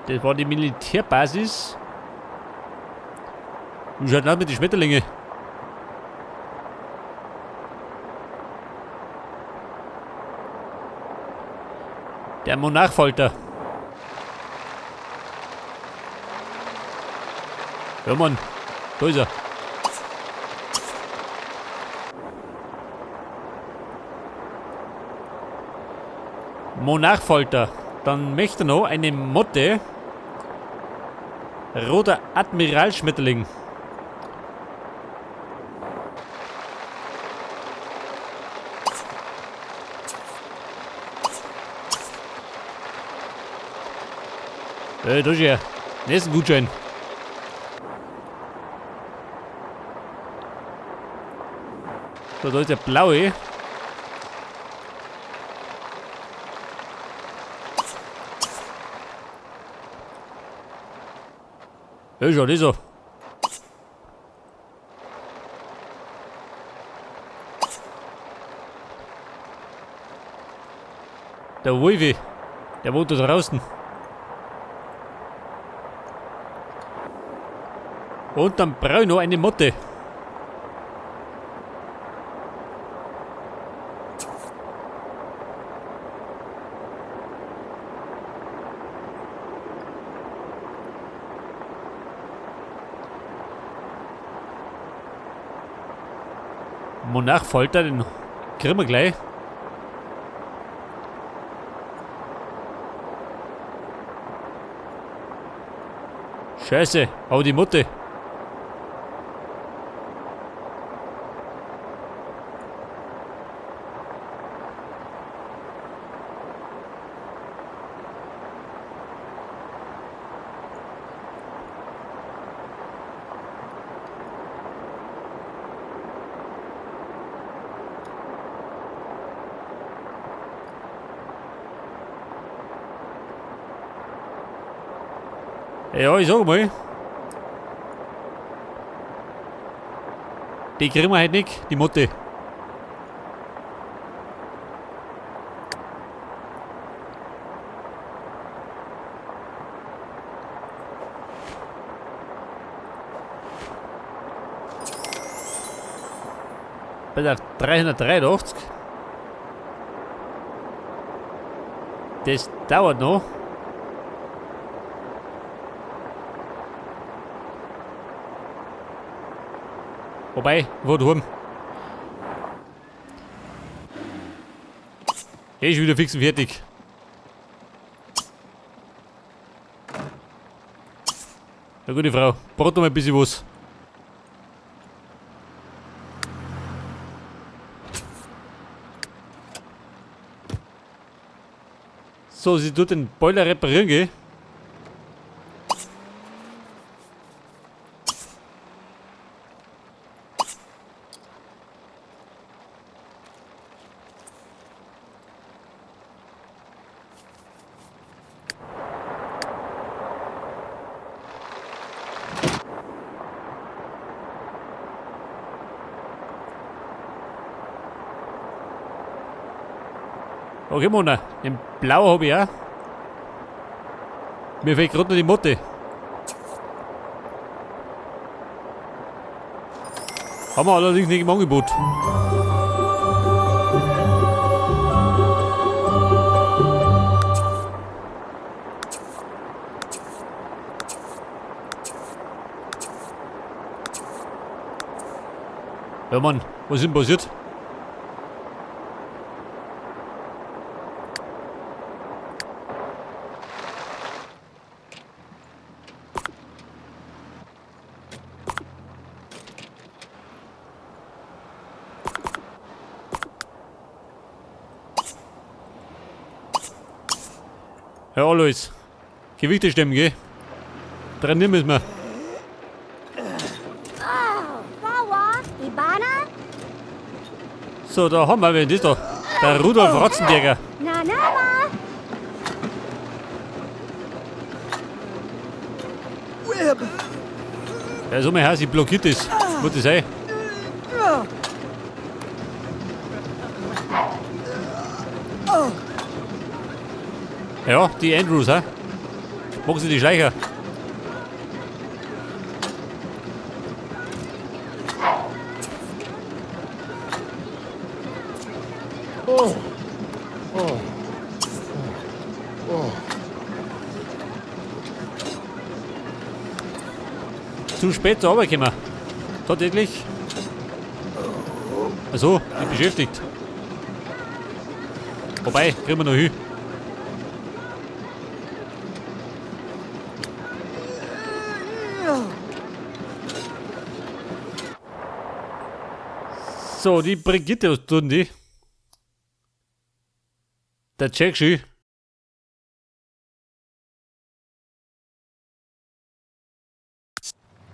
Das war die Militärbasis. Wie schaut das mit den Schmetterlinge? Der Monarchfolter. Ja, Mann. Da ist er. Monarchfolter. Dann möchte er noch eine Motte. Roter Admiralschmetterling. Da ist er. Nächsten Gutschein. So, da ist der blaue. Ja, schau, das so. Der Wolfi. Der wohnt da draußen. Und dann brauche ich noch eine Motte. Monarchfolter, den kriegen wir gleich. Scheiße, aber die Motte. Ja, ich sag mal. Die kriegen wir halt nicht, die Motte. Bei der 383. Das dauert noch. Wobei, wo du ist wieder fix und fertig. Na gute Frau, brot noch mal ein bisschen was. So, sie tut den Boiler reparieren, gell? Okay, Mona, den Blau habe ich auch. Mir fehlt gerade noch die Motte. Haben wir allerdings nicht im Angebot. Ja, Mann, was ist denn passiert? Ja, Alois. Gewichte stemmen, gell? Trainieren müssen wir. So, da haben wir wen, das da. Der Rudolf Ratzenberger. Ja, so mein Haus, ich blockiert das. Muss das sein? Ja, die Andrews, ha? Machen Sie die Schleicher. Zu spät zur Arbeit gekommen. Tatsächlich. Also, ich bin beschäftigt. Wobei, kriegen wir noch hin. So, die Brigitte, was tun die? Der Jackshi.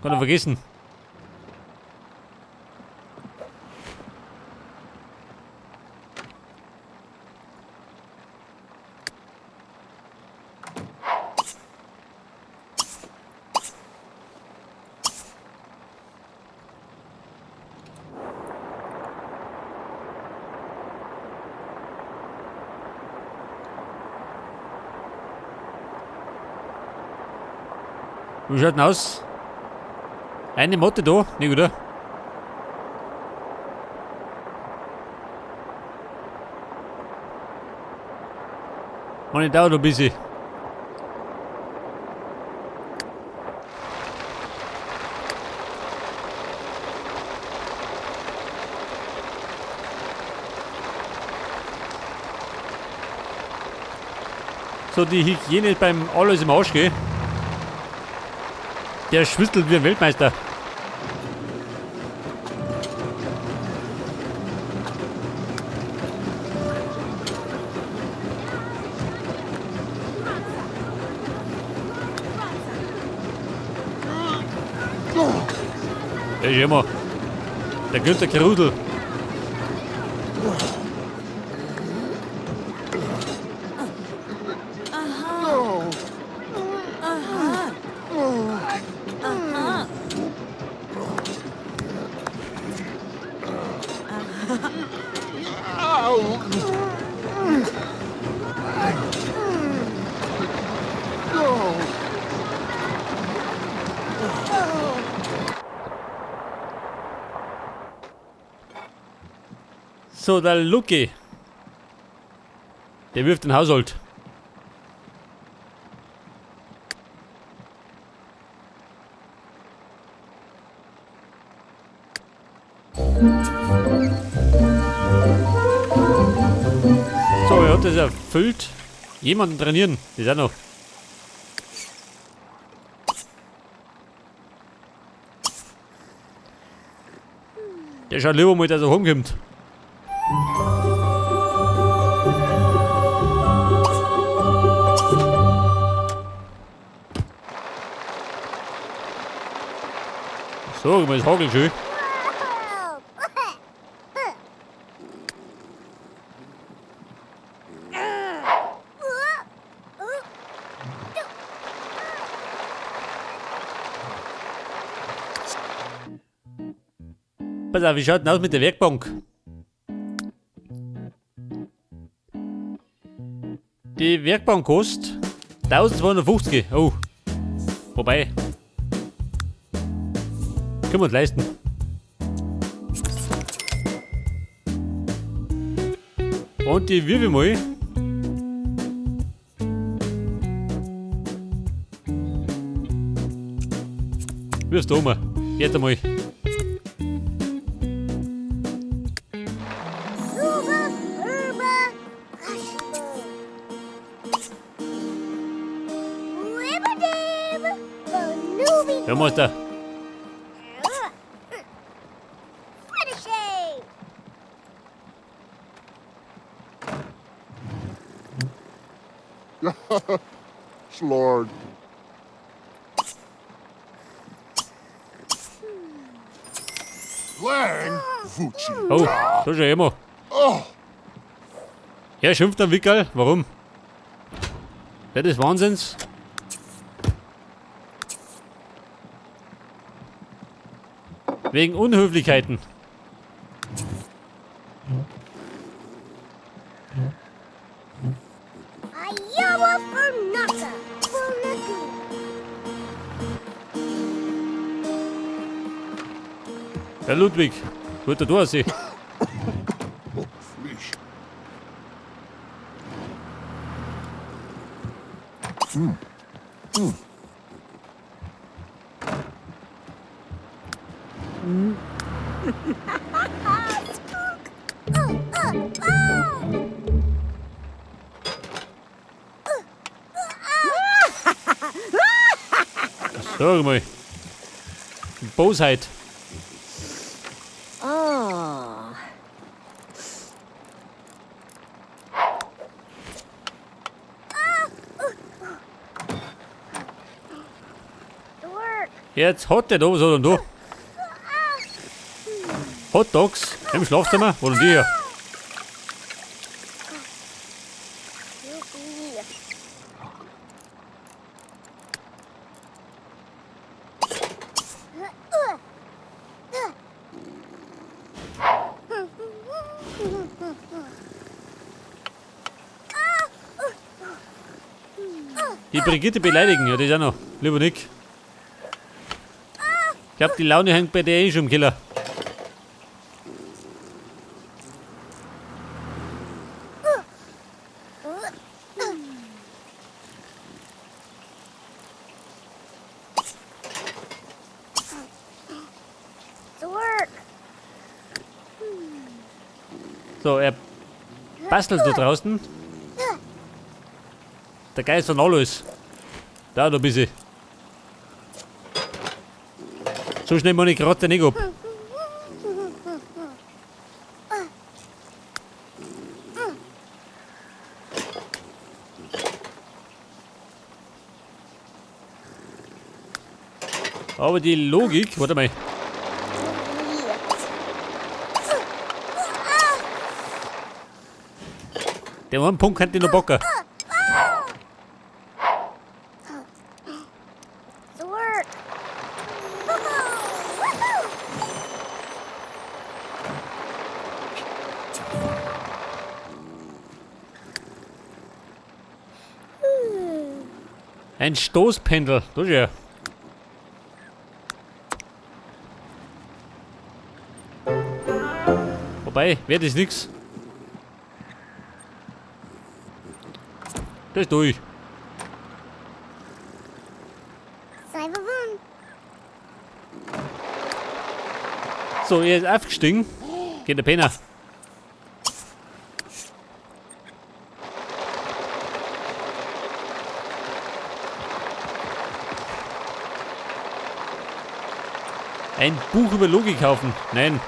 Kann er vergessen. Wie schaut denn aus? Eine Motte da? Nicht, oder? Und dauert noch ein bisschen. So, die Hygiene beim alles im Arsch, gell? Der schwitzelt wie ein Weltmeister. Ja, schau mal. Der Günther Kerudel. So, der Lucky. Der wirft den Haushalt. So, er hat das erfüllt. Jemanden trainieren, das auch noch. Der schaut lieber mal, dass er heimkommt. So, mal das Hagel schön. Pass auf, wie schaut denn aus mit der Werkbank? Die Werkbank kostet 1250. Oh. Wobei. Können wir uns leisten. Und die Wirbel mal. Wirst du mal. Jetzt einmal. Ja, Meister. Lord. Glenn Vucci. Oh, so schon immer. Oh, Er schimpft am Wickel. Warum? Der des Wahnsinns. Wegen Unhöflichkeiten. Iowa for nothing. For nothing. Der Ludwig. Wird er da sehen? Fish. Sag mal. Bosheit. Oh. Jetzt hat der da, was hat denn da? Hot Dogs im Schlafzimmer? Wo denn die her? Die Brigitte beleidigen, ja, das ist auch noch. Lieber Nick. Ich glaube, die Laune hängt bei der eh schon im Keller. So, er bastelt da draußen. Der Geist von alles. Da noch ein bisschen. So schnell mache ich gerade nicht ab. Aber die Logik, warte mal. Der einen Punkt könnte ich noch bocken. Ein Stoßpendel, das ist ja. Wobei, wird das nix. Das ist durch. So, er ist aufgestiegen. Geht der Penner. Ein Buch über Logik kaufen. Nein.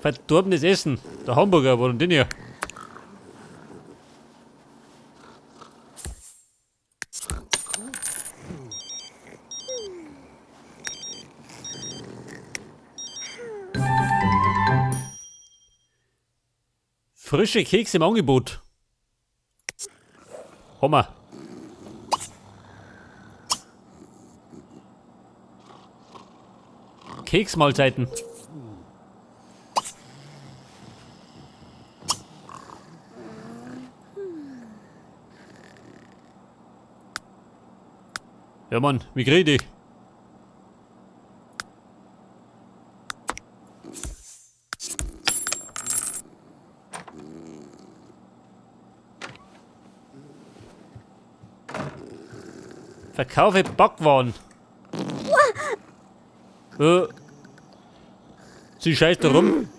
Verdorbenes Essen. Der Hamburger, wo denn den hier? Frische Kekse im Angebot. Hammer. Keksmahlzeiten. Ja Mann, wie krieg ich die? Verkaufe Backwaren. Sie scheißt da rum.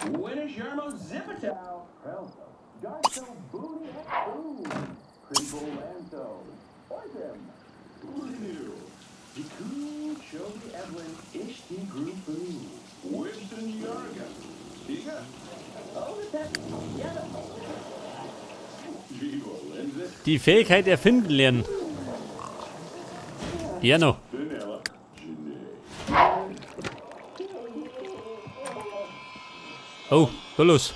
When is Yarmo Zipatow? Garso Booty Boom. Cripple Lanto. Ortem. Ulinu. Jiku Chobi Evelyn Ishti Grupu. Winston Yarga. Diga. Oh, that. Yeah. Die Fähigkeit erfinden lernen. Ja noch. Vanilla. Janae. Oh, da los.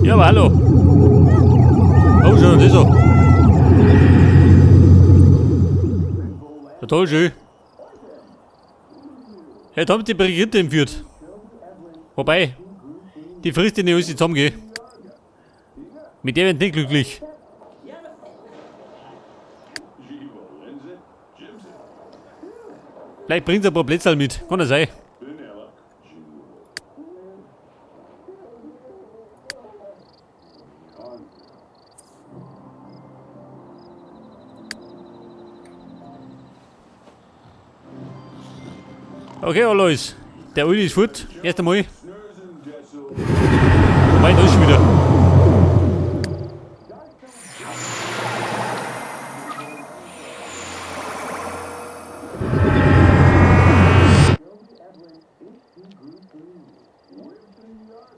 Ja, aber hallo. Oh, schon, das ist so. Total schön. Heute haben die Brigitte entführt. Wobei, die frisst die nicht alles zusammen, gell? Mit der werden nicht glücklich. Jiva. Lindsay. Jimson. Vielleicht bringt sie ein paar Plätzchen mit. Kann das sein. Vanilla. Okay, Alois. Der Uli ist fort. Erst einmal. Snurs and Dessel. Wobei, da ist schon wieder.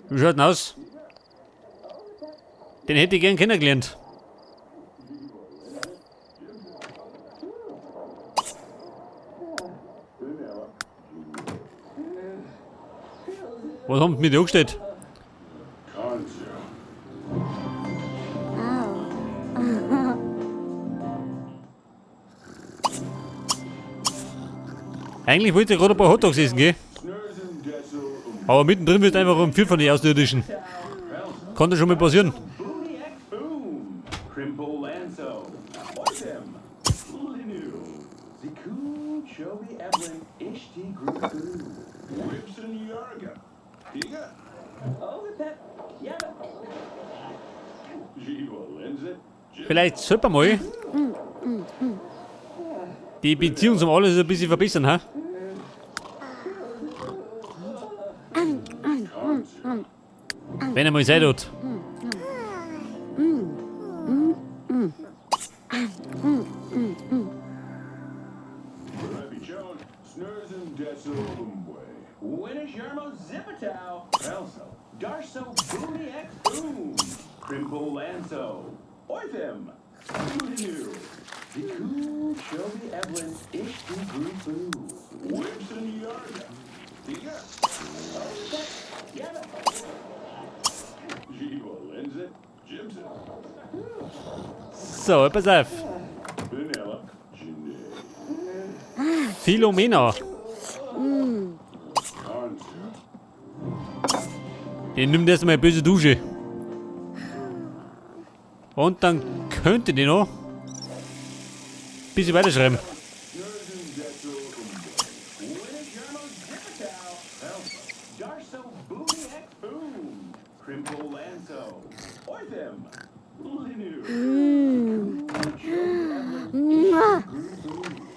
Wie schaut denn aus? Den hätte ich gern kennengelernt. Was haben die mit dir angestellt? Conjure. Eigentlich wollte ich gerade ein paar Hotdogs essen, gell? Snurs and Dessel. Aber mittendrin wird einfach entführt von den Außerirdischen. Kann das schon mal passieren. Booty X Boom. Crimple Lanzo. Oitem. Linu. Ziku. Chobi Evelyn. Ishti Group. Whipson Yarga. Higa. Oh, that. Yeah. Jiva. Lindsay. Vielleicht sollte man mal die Beziehung zum Alles ein bisschen verbessern, ha? Wenn er mal sein tut. Rabbi Jones. Snurs and Dessel. Winnish Yarmo Zipatow. Elso. Darso Booty X Boom. Crimple Lanzo. Oitem. Linu. Ziku. Chobi Evelyn. Ishti Group. Whipson Yarga. Higa. Yeah. Jiva. Lindsay. Jimson. So, pass auf. Vanilla. Janae. Philomena. Conjure. Die nimmt erstmal eine böse Dusche. Und dann könnte die noch ein bisschen weiterschreiben. Winnish Yarmo Zipatow. Elso. Darso Booty X Boom. Crimple Lanzo. Oitem. Linu.